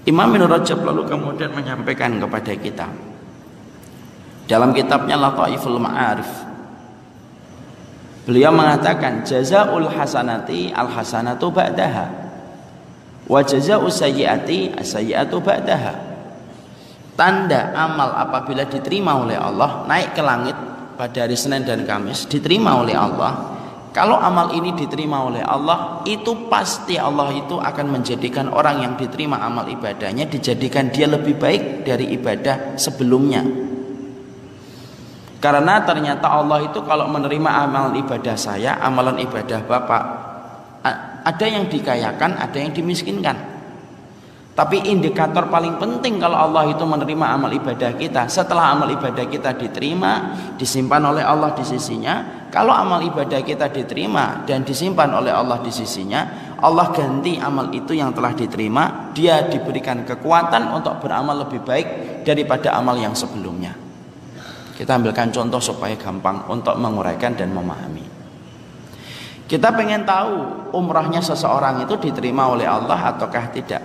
Imam Ibnu Rajab lalu kemudian menyampaikan kepada kita dalam kitabnya Lataiful Ma'arif, beliau mengatakan jazaul hasanati al hasanatu ba'daha wa jazaus sayyiati as sayyiatu ba'daha. Tanda amal apabila diterima oleh Allah naik ke langit pada hari Senin dan Kamis, diterima oleh Allah. Kalau amal ini diterima oleh Allah, itu pasti Allah itu akan menjadikan orang yang diterima amal ibadahnya, dijadikan dia lebih baik dari ibadah sebelumnya. Karena ternyata Allah itu kalau menerima amal ibadah saya, amalan ibadah Bapak, ada yang dikayakan, ada yang dimiskinkan. Tapi indikator paling penting kalau Allah itu menerima amal ibadah kita, setelah amal ibadah kita diterima, disimpan oleh Allah di sisinya. Kalau amal ibadah kita diterima dan disimpan oleh Allah di sisinya, Allah ganti amal itu yang telah diterima, dia diberikan kekuatan untuk beramal lebih baik daripada amal yang sebelumnya. Kita ambilkan contoh supaya gampang untuk menguraikan dan memahami. Kita pengen tahu umrahnya seseorang itu diterima oleh Allah ataukah tidak.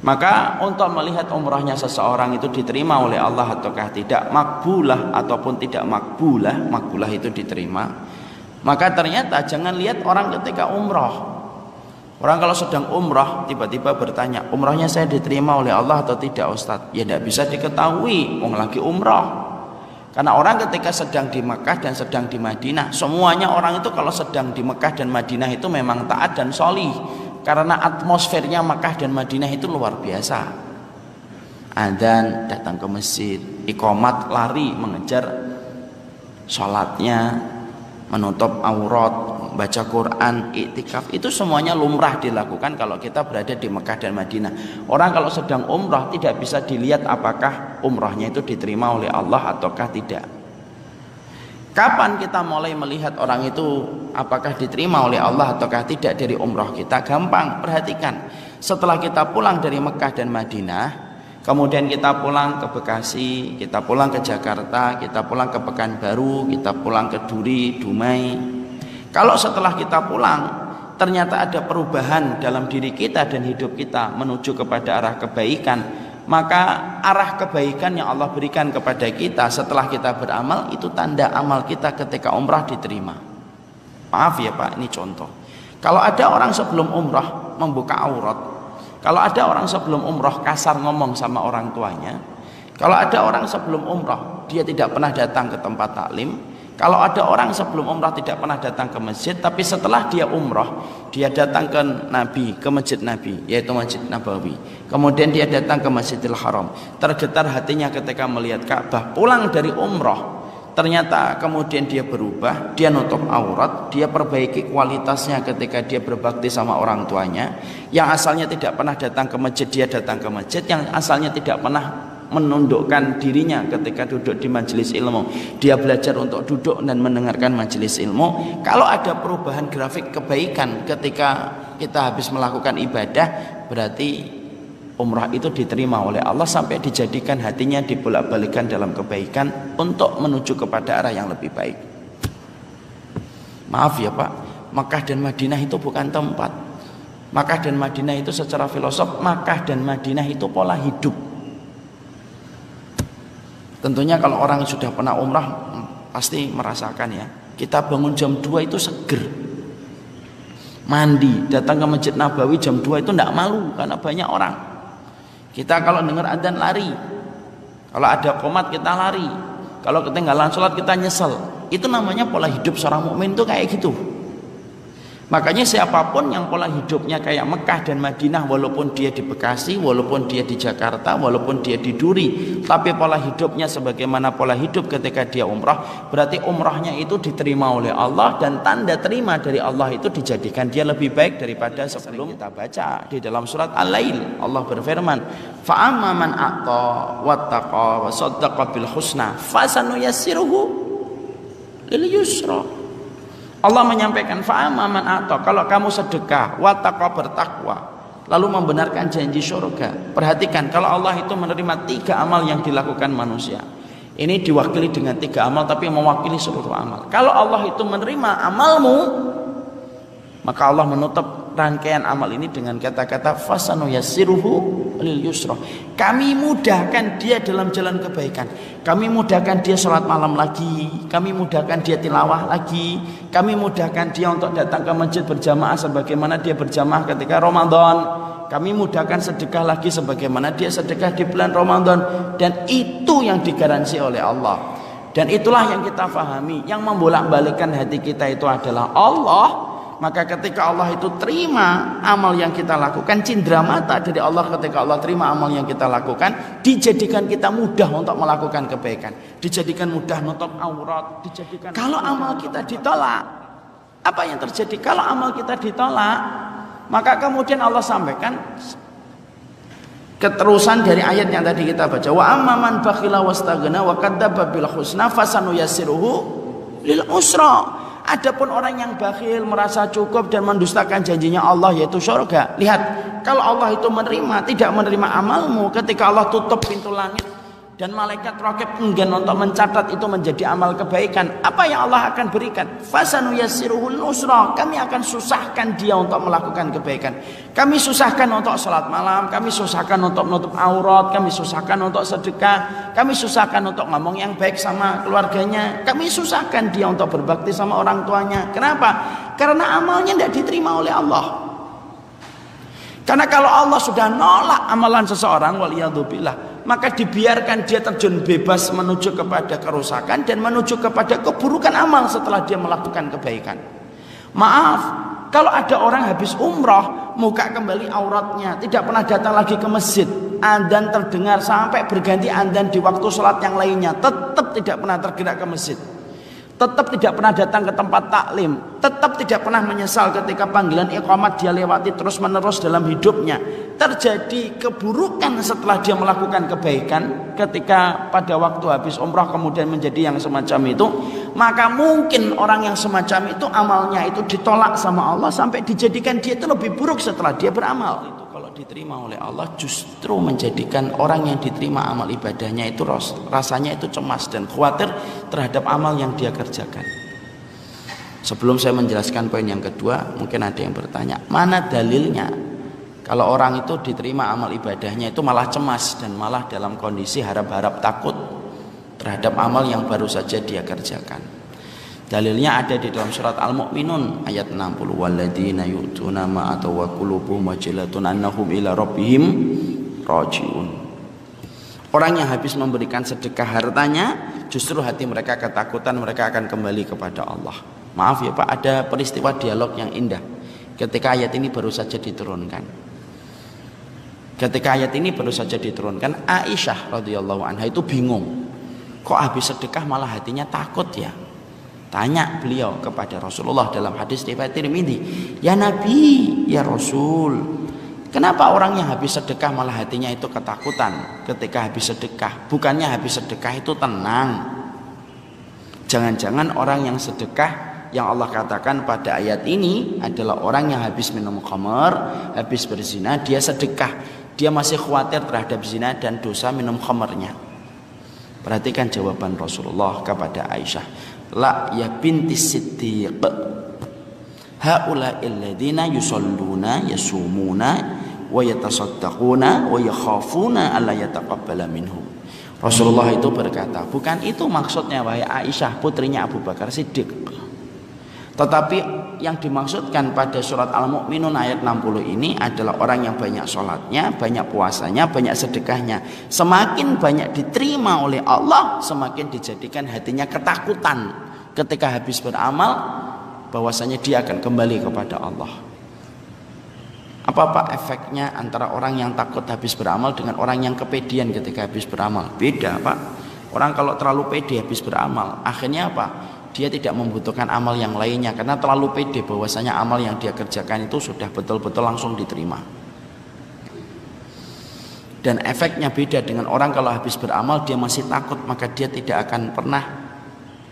Maka untuk melihat umrahnya seseorang itu diterima oleh Allah ataukah tidak, makbulah ataupun tidak makbulah, makbulah itu diterima, maka ternyata jangan lihat orang ketika umrah. Orang kalau sedang umrah tiba-tiba bertanya, umrahnya saya diterima oleh Allah atau tidak Ustadz? Ya tidak bisa diketahui, lagi umrah. Karena orang ketika sedang di Mekah dan sedang di Madinah, semuanya orang itu kalau sedang di Mekah dan Madinah itu memang taat dan sholih. Karena atmosfernya Makkah dan Madinah itu luar biasa. Adzan, datang ke masjid, iqamat, lari mengejar sholatnya, menutup aurat, baca Quran, iktikaf, itu semuanya lumrah dilakukan kalau kita berada di Mekah dan Madinah. Orang kalau sedang umrah tidak bisa dilihat apakah umrahnya itu diterima oleh Allah ataukah tidak. Kapan kita mulai melihat orang itu apakah diterima oleh Allah ataukah tidak dari umrah kita? Gampang, perhatikan. Setelah kita pulang dari Mekah dan Madinah, kemudian kita pulang ke Bekasi, kita pulang ke Jakarta, kita pulang ke Pekanbaru, kita pulang ke Duri, Dumai. Kalau setelah kita pulang ternyata ada perubahan dalam diri kita dan hidup kita menuju kepada arah kebaikan, maka arah kebaikan yang Allah berikan kepada kita setelah kita beramal itu tanda amal kita ketika umrah diterima. Maaf ya Pak, ini contoh. Kalau ada orang sebelum umrah membuka aurat, kalau ada orang sebelum umrah kasar ngomong sama orang tuanya, kalau ada orang sebelum umrah dia tidak pernah datang ke tempat taklim, kalau ada orang sebelum umrah tidak pernah datang ke masjid, tapi setelah dia umrah dia datang ke Nabi, ke masjid Nabi, yaitu Masjid Nabawi. Kemudian dia datang ke Masjidil Haram. Tergetar hatinya ketika melihat Ka'bah. Pulang dari umrah, ternyata kemudian dia berubah, dia nutup aurat, dia perbaiki kualitasnya ketika dia berbakti sama orang tuanya. Yang asalnya tidak pernah datang ke masjid, dia datang ke masjid. Yang asalnya tidak pernah menundukkan dirinya ketika duduk di majelis ilmu, dia belajar untuk duduk dan mendengarkan majelis ilmu. Kalau ada perubahan grafik kebaikan ketika kita habis melakukan ibadah, berarti umrah itu diterima oleh Allah sampai dijadikan hatinya dibolak-balikan dalam kebaikan untuk menuju kepada arah yang lebih baik. Maaf ya Pak, Makkah dan Madinah itu bukan tempat. Makkah dan Madinah itu secara filosof, Makkah dan Madinah itu pola hidup. Tentunya kalau orang sudah pernah umrah pasti merasakan ya. Kita bangun jam 2 itu seger. Mandi, datang ke Masjid Nabawi jam 2 itu tidak malu karena banyak orang. Kita kalau dengar adzan lari. Kalau ada qomat kita lari. Kalau ketinggalan sholat kita nyesel. Itu namanya pola hidup seorang mukmin itu kayak gitu. Makanya siapapun yang pola hidupnya kayak Mekah dan Madinah, walaupun dia di Bekasi, walaupun dia di Jakarta, walaupun dia di Duri, tapi pola hidupnya sebagaimana pola hidup ketika dia umrah, berarti umrahnya itu diterima oleh Allah, dan tanda terima dari Allah itu dijadikan dia lebih baik daripada sebelum. Kita baca di dalam surat Al-Lail, Allah berfirman, fa'amma man a'ta wattaqa wa saddaqa bil husna fasanuyassiruhu lil yusra. Allah menyampaikan fa'amma man a'ta, kalau kamu sedekah, wattaqa bertakwa, lalu membenarkan janji surga. Perhatikan, kalau Allah itu menerima 3 amal yang dilakukan manusia. Ini diwakili dengan 3 amal tapi mewakili seluruh amal. Kalau Allah itu menerima amalmu, Maka Allah menutup rangkaian amal ini dengan kata-kata fasanuyassiruhu lil yusra. Kami mudahkan dia dalam jalan kebaikan. Kami mudahkan dia sholat malam lagi. Kami mudahkan dia tilawah lagi. Kami mudahkan dia untuk datang ke masjid berjamaah sebagaimana dia berjamaah ketika Ramadan. Kami mudahkan sedekah lagi sebagaimana dia sedekah di bulan Ramadan. Dan itu yang digaransi oleh Allah. Dan itulah yang kita fahami. Yang membolak-balikkan hati kita itu adalah Allah. Maka ketika Allah itu terima amal yang kita lakukan, cindera mata dari Allah ketika Allah terima amal yang kita lakukan, dijadikan kita mudah untuk melakukan kebaikan, dijadikan mudah nutup aurat, dijadikan. Kalau amal kita ditolak, apa yang terjadi? Kalau amal kita ditolak, maka kemudian Allah sampaikan keterusan dari ayat yang tadi kita baca, wa amman bakhila wastaghna wa kadzdzaba bil husna fasanuyassiruhu lil usra. Adapun orang yang bakhil, merasa cukup dan mendustakan janjinya Allah yaitu surga. Lihat, kalau Allah itu menerima, tidak menerima amalmu ketika Allah tutup pintu langit dan malaikat raqib enggan untuk mencatat itu menjadi amal kebaikan, apa yang Allah akan berikan? Fasanuyassiruhul usra. Kami akan susahkan dia untuk melakukan kebaikan. Kami susahkan untuk salat malam, kami susahkan untuk menutup aurat, kami susahkan untuk sedekah, kami susahkan untuk ngomong yang baik sama keluarganya, kami susahkan dia untuk berbakti sama orang tuanya. Kenapa? Karena amalnya tidak diterima oleh Allah. Karena kalau Allah sudah nolak amalan seseorang, waliyadzubillah, maka dibiarkan dia terjun bebas menuju kepada kerusakan dan menuju kepada keburukan amal setelah dia melakukan kebaikan. Maaf, kalau ada orang habis umrah, muka kembali auratnya, tidak pernah datang lagi ke masjid, adzan terdengar sampai berganti adzan di waktu sholat yang lainnya, tetap tidak pernah tergerak ke masjid, tetap tidak pernah datang ke tempat taklim, tetap tidak pernah menyesal ketika panggilan iqamat dia lewati terus menerus dalam hidupnya. Terjadi keburukan setelah dia melakukan kebaikan ketika pada waktu habis umrah kemudian menjadi yang semacam itu, maka mungkin orang yang semacam itu amalnya itu ditolak sama Allah sampai dijadikan dia itu lebih buruk setelah dia beramal. Itu kalau diterima oleh Allah justru menjadikan orang yang diterima amal ibadahnya itu rasanya itu cemas dan khawatir terhadap amal yang dia kerjakan. Sebelum saya menjelaskan poin yang kedua, mungkin ada yang bertanya, mana dalilnya kalau orang itu diterima amal ibadahnya itu malah cemas dan malah dalam kondisi harap-harap takut terhadap amal yang baru saja dia kerjakan? Dalilnya ada di dalam surat Al-Mu'minun ayat 60, walladzina yu'tuna ma ataw wa qulubuhum wajilatun annahum ila rabbihim raji'un. Orang yang habis memberikan sedekah hartanya, justru hati mereka ketakutan, mereka akan kembali kepada Allah. Maaf ya Pak, ada peristiwa dialog yang indah ketika ayat ini baru saja diturunkan. Ketika ayat ini baru saja diturunkan, Aisyah radhiyallahu anha itu bingung. Kok habis sedekah malah hatinya takut ya? Tanya beliau kepada Rasulullah dalam hadis riwayat Tirmidzi, "Ya Nabi, ya Rasul, kenapa orang yang habis sedekah malah hatinya itu ketakutan ketika habis sedekah? Bukannya habis sedekah itu tenang? Jangan-jangan orang yang sedekah yang Allah katakan pada ayat ini adalah orang yang habis minum khamar, habis berzina, dia sedekah, dia masih khawatir terhadap zina dan dosa minum khamarnya." Perhatikan jawaban Rasulullah kepada Aisyah, "La ya binti Siddiq, haula'il ladzina yusalluna yasumuna wa yatasaddaquna wa yakhafuna alla yataqabbala minhum." Rasulullah itu berkata, bukan itu maksudnya wahai Aisyah putrinya Abu Bakar Siddiq. Tetapi yang dimaksudkan pada surat Al-Mu'minun ayat 60 ini adalah orang yang banyak sholatnya, banyak puasanya, banyak sedekahnya. Semakin banyak diterima oleh Allah, semakin dijadikan hatinya ketakutan ketika habis beramal, bahwasanya dia akan kembali kepada Allah. Apa Pak efeknya antara orang yang takut habis beramal dengan orang yang kepedian ketika habis beramal? Beda Pak. Orang kalau terlalu pede habis beramal, akhirnya apa? Dia tidak membutuhkan amal yang lainnya karena terlalu pede bahwasanya amal yang dia kerjakan itu sudah betul-betul langsung diterima. Dan efeknya beda dengan orang kalau habis beramal dia masih takut, maka dia tidak akan pernah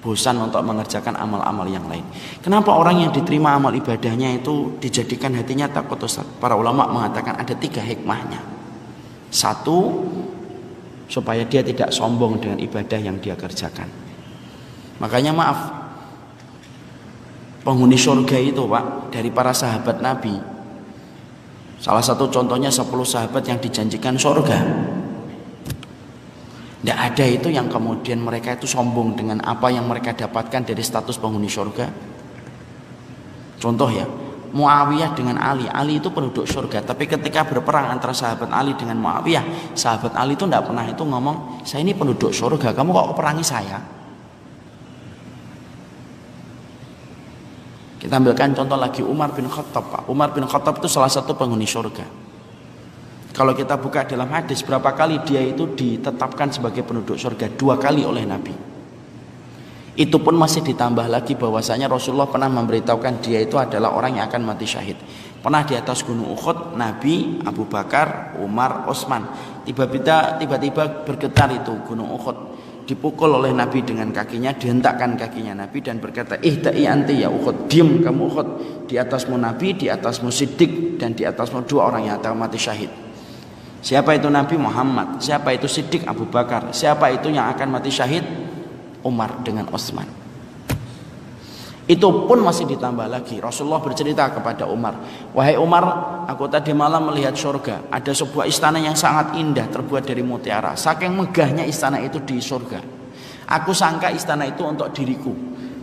bosan untuk mengerjakan amal-amal yang lain. Kenapa orang yang diterima amal ibadahnya itu dijadikan hatinya takut, Ustaz? Para ulama mengatakan ada 3 hikmahnya. 1, supaya dia tidak sombong dengan ibadah yang dia kerjakan. Makanya maaf, penghuni surga itu Pak, dari para sahabat Nabi. Salah satu contohnya 10 sahabat yang dijanjikan surga. Tidak ada itu yang kemudian mereka itu sombong dengan apa yang mereka dapatkan dari status penghuni surga. Contoh ya, Muawiyah dengan Ali. Ali itu penduduk surga, tapi ketika berperang antara sahabat Ali dengan Muawiyah, sahabat Ali itu tidak pernah itu ngomong, saya ini penduduk surga, kamu kok perangi saya? Kita ambilkan contoh lagi Umar bin Khattab Pak. Umar bin Khattab itu salah satu penghuni surga. Kalau kita buka dalam hadis, berapa kali dia itu ditetapkan sebagai penduduk surga? 2 kali oleh Nabi. Itu pun masih ditambah lagi bahwasanya Rasulullah pernah memberitahukan dia itu adalah orang yang akan mati syahid. Pernah di atas gunung Uhud, Nabi, Abu Bakar, Umar, Utsman, tiba-tiba bergetar itu gunung Uhud. Dipukul oleh Nabi dengan kakinya, dihentakkan kakinya Nabi dan berkata, ihda'i anti ya Uhud, diam kamu Uhud. Di atasmu Nabi, di atasmu Siddiq, dan di atasmu 2 orang yang akan mati syahid. Siapa itu Nabi Muhammad? Siapa itu Siddiq? Abu Bakar. Siapa itu yang akan mati syahid? Umar dengan Utsman. Itu pun masih ditambah lagi. Rasulullah bercerita kepada Umar, wahai Umar, aku tadi malam melihat surga. Ada sebuah istana yang sangat indah terbuat dari mutiara. Saking megahnya istana itu di surga, aku sangka istana itu untuk diriku.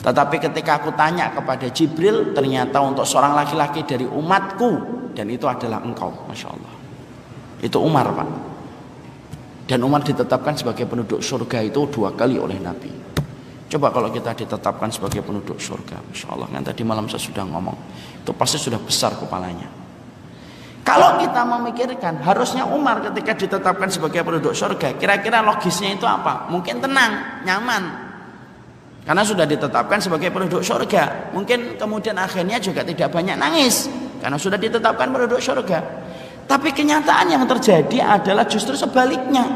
Tetapi ketika aku tanya kepada Jibril, ternyata untuk seorang laki-laki dari umatku, dan itu adalah engkau. Masya Allah. Itu Umar Pak. Dan Umar ditetapkan sebagai penduduk surga itu 2 kali oleh Nabi. Coba kalau kita ditetapkan sebagai penduduk surga, Masya Allah, kan tadi malam saya sudah ngomong, itu pasti sudah besar kepalanya. Kalau kita memikirkan, harusnya Umar ketika ditetapkan sebagai penduduk surga, kira-kira logisnya itu apa? Mungkin tenang, nyaman, karena sudah ditetapkan sebagai penduduk surga. Mungkin kemudian akhirnya juga tidak banyak nangis, karena sudah ditetapkan penduduk surga. Tapi kenyataan yang terjadi adalah justru sebaliknya.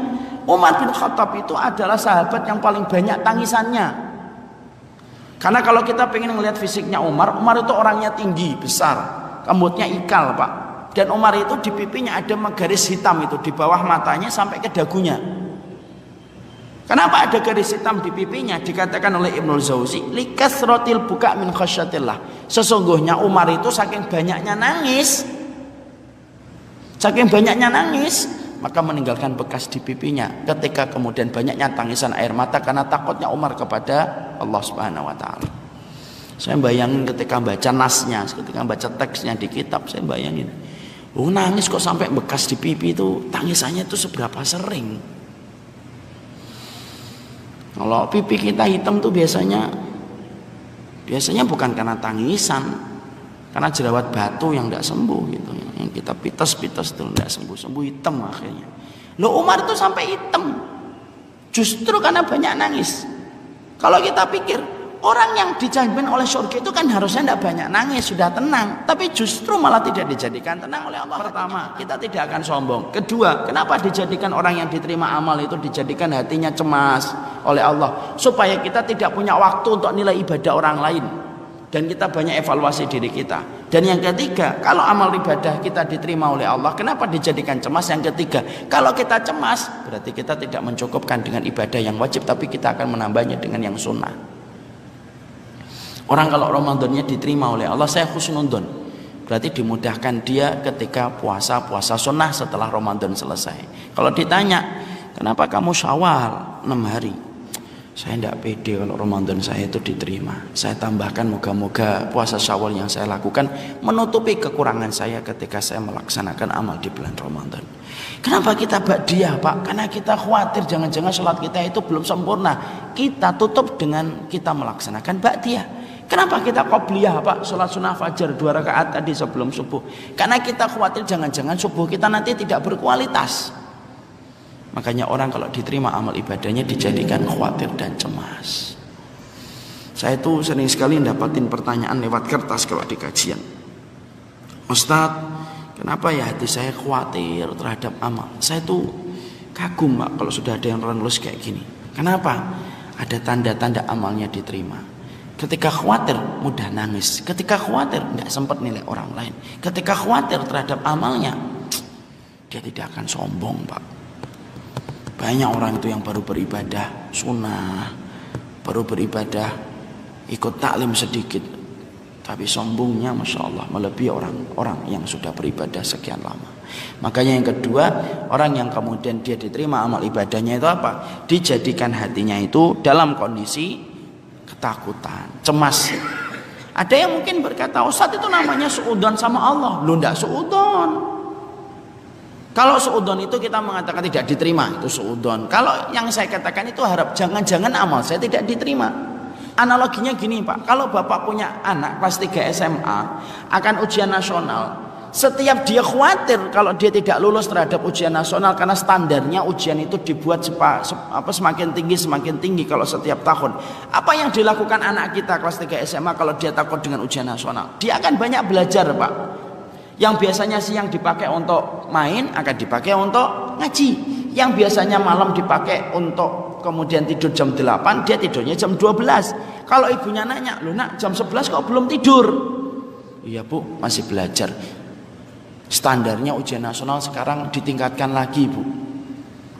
Umar bin Khattab itu adalah sahabat yang paling banyak tangisannya. Karena kalau kita pengen melihat fisiknya Umar itu orangnya tinggi, besar, rambutnya ikal Pak. Dan Umar itu di pipinya ada garis hitam itu di bawah matanya sampai ke dagunya. Kenapa ada garis hitam di pipinya? Dikatakan oleh Ibnul Jauzi, likasrotil buka min khasyatillah. Sesungguhnya Umar itu saking banyaknya nangis, maka meninggalkan bekas di pipinya ketika kemudian banyaknya tangisan air mata karena takutnya Umar kepada Allah Subhanahu wa taala. Saya bayangin ketika baca nasnya, ketika baca teksnya di kitab, saya bayangin, nangis kok sampai bekas di pipi itu, tangisannya itu seberapa sering. Kalau pipi kita hitam tuh biasanya bukan karena tangisan, karena jerawat batu yang tidak sembuh gitu, yang kita pites itu tidak sembuh hitam akhirnya. Loh, Umar itu sampai hitam justru karena banyak nangis. Kalau kita pikir orang yang dijamin oleh surga itu kan harusnya tidak banyak nangis, sudah tenang, tapi justru malah tidak dijadikan tenang oleh Allah. Pertama, kita tidak akan sombong. Kedua, kenapa dijadikan orang yang diterima amal itu dijadikan hatinya cemas oleh Allah, supaya kita tidak punya waktu untuk nilai ibadah orang lain dan kita banyak evaluasi diri kita. Dan yang ketiga, kalau amal ibadah kita diterima oleh Allah, kenapa dijadikan cemas? Yang ketiga, kalau kita cemas berarti kita tidak mencukupkan dengan ibadah yang wajib, tapi kita akan menambahnya dengan yang sunnah. Orang kalau Ramadannya diterima oleh Allah, saya husnudon, berarti dimudahkan dia ketika puasa sunnah setelah Ramadan selesai. Kalau ditanya, kenapa kamu Syawal 6 hari? Saya tidak pede kalau Ramadan saya itu diterima. Saya tambahkan moga-moga puasa Syawal yang saya lakukan menutupi kekurangan saya ketika saya melaksanakan amal di bulan Ramadan. Kenapa kita ba'diyah Pak? Karena kita khawatir jangan-jangan sholat kita itu belum sempurna. Kita tutup dengan kita melaksanakan ba'diyah. Kenapa kita qobliyah Pak? Sholat sunnah fajar 2 rakaat tadi sebelum subuh. Karena kita khawatir jangan-jangan subuh kita nanti tidak berkualitas. Makanya orang kalau diterima amal ibadahnya dijadikan khawatir dan cemas. Saya tuh sering sekali dapatin pertanyaan lewat kertas kalau di kajian. Ustadz, kenapa ya hati saya khawatir terhadap amal? Saya tuh kagum Pak kalau sudah ada yang nulis kayak gini. Kenapa? Ada tanda-tanda amalnya diterima. Ketika khawatir mudah nangis. Ketika khawatir tidak sempat nilai orang lain. Ketika khawatir terhadap amalnya, dia tidak akan sombong Pak. Banyak orang itu yang baru beribadah sunnah, baru beribadah ikut taklim sedikit, Tapi sombongnya Masya Allah melebihi orang-orang yang sudah beribadah sekian lama. Makanya yang kedua, orang yang kemudian dia diterima amal ibadahnya itu apa? Dijadikan hatinya itu dalam kondisi ketakutan, cemas. Ada yang mungkin berkata, Ustadz itu namanya suudon sama Allah. Lu enggak suudon. Kalau suudon itu kita mengatakan tidak diterima, itu suudon. Kalau yang saya katakan itu harap jangan-jangan amal saya tidak diterima. Analoginya gini Pak, kalau Bapak punya anak kelas 3 SMA akan ujian nasional, setiap dia khawatir kalau dia tidak lulus terhadap ujian nasional karena standarnya ujian itu dibuat semakin tinggi kalau setiap tahun. Apa yang dilakukan anak kita kelas 3 SMA kalau dia takut dengan ujian nasional? Dia akan banyak belajar Pak. Yang biasanya siang dipakai untuk main akan dipakai untuk ngaji. Yang biasanya malam dipakai untuk kemudian tidur jam 8, dia tidurnya jam 12. Kalau ibunya nanya, "Lu nak, jam 11 kok belum tidur?" "Iya Bu, masih belajar. Standarnya ujian nasional sekarang ditingkatkan lagi Bu."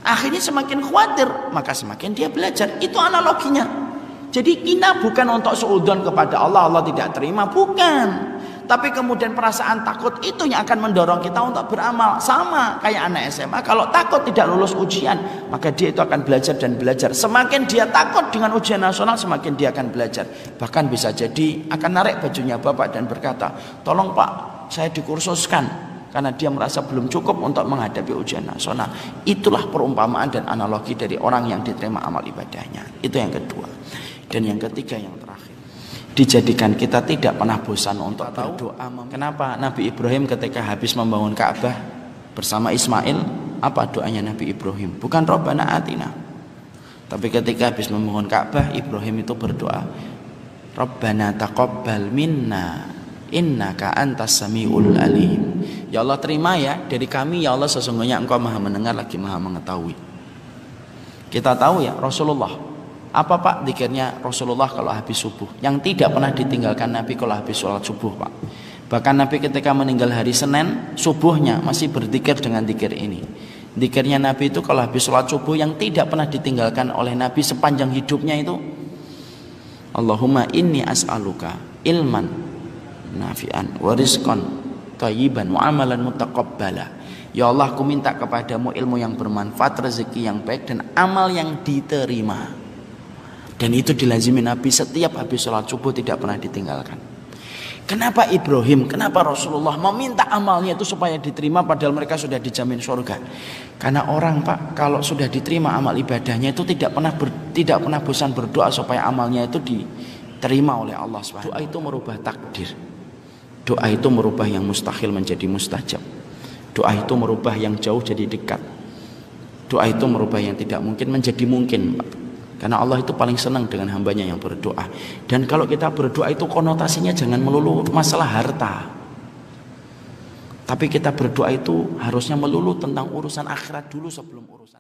Akhirnya semakin khawatir, maka semakin dia belajar. Itu analoginya. Jadi kita bukan untuk suudzon kepada Allah, Allah tidak terima, bukan. Tapi kemudian perasaan takut itu yang akan mendorong kita untuk beramal. Sama kayak anak SMA, kalau takut tidak lulus ujian, maka dia itu akan belajar dan belajar. Semakin dia takut dengan ujian nasional, semakin dia akan belajar. Bahkan bisa jadi akan narik bajunya bapak dan berkata, "Tolong Pak, saya dikursuskan." Karena dia merasa belum cukup untuk menghadapi ujian nasional. Itulah perumpamaan dan analogi dari orang yang diterima amal ibadahnya. Itu yang kedua. Dan yang ketiga, yang terakhir, dijadikan kita tidak pernah bosan untuk berdoa. Kenapa Nabi Ibrahim ketika habis membangun Ka'bah bersama Ismail, apa doanya Nabi Ibrahim? Bukan Rabbana atina. Tapi ketika habis membangun Ka'bah, Ibrahim itu berdoa, Rabbana taqabbal minna innaka antas samiul alim. Ya Allah, terima ya dari kami ya Allah, sesungguhnya Engkau Maha mendengar lagi Maha mengetahui. Kita tahu ya Rasulullah, apa Pak zikirnya Rasulullah kalau habis subuh? Yang tidak pernah ditinggalkan Nabi kalau habis sholat subuh Pak. Bahkan Nabi ketika meninggal hari Senin, subuhnya masih berzikir dengan zikir ini. Zikirnya Nabi itu kalau habis sholat subuh yang tidak pernah ditinggalkan oleh Nabi sepanjang hidupnya itu, Allahumma inni as'aluka ilman nafi'an wa rizqan thayyiban wa amalan mutaqabbala. Ya Allah, aku minta kepadamu ilmu yang bermanfaat, rezeki yang baik, dan amal yang diterima. Dan itu dilazimi Nabi setiap habis sholat subuh, tidak pernah ditinggalkan. Kenapa Ibrahim, kenapa Rasulullah meminta amalnya itu supaya diterima padahal mereka sudah dijamin surga? Karena orang Pak, kalau sudah diterima amal ibadahnya itu tidak pernah bosan berdoa supaya amalnya itu diterima oleh Allah SWT. Doa itu merubah takdir. Doa itu merubah yang mustahil menjadi mustajab. Doa itu merubah yang jauh jadi dekat. Doa itu merubah yang tidak mungkin menjadi mungkin. Karena Allah itu paling senang dengan hambanya yang berdoa. Dan kalau kita berdoa itu konotasinya jangan melulu masalah harta. Tapi kita berdoa itu harusnya melulu tentang urusan akhirat dulu sebelum urusan